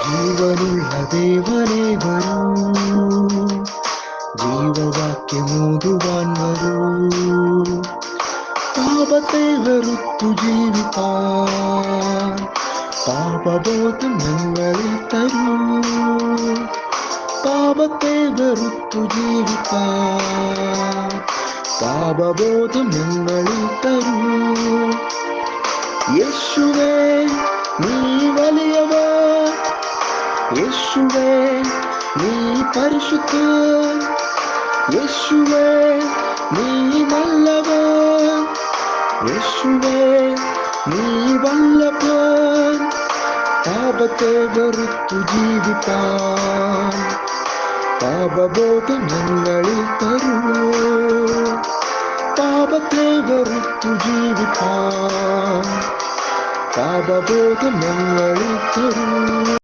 ജീവനുള്ള ദേവനേ വരൂ, ജീവവാക്യമോതുവാൻ വരൂ. പാപത്തെ വെറുത്തു ജീവിപ്പാൻ പാപബോധം ഞങ്ങളിൽ തരൂ. പാപത്തെ വെറുത്തു ജീവിപ്പാൻ പാപബോധം ഞങ്ങളിൽ തരൂ. യേശുവേ നീ വലിയവൻ, യേശുവേ നീ പരിശുദ്ധൻ, യേശുവേ നീ നല്ലവൻ, യേശുവേ നീ വല്ലഭൻ. പാപത്തെ വെറുത്തു ജീവിപ്പാൻ പാപബോധം ഞങ്ങളിൽ തരൂ. പാപത്തെ വെറുത്തു ജീവിപ്പാൻ പാപബോധം ഞങ്ങളിൽ തരൂ.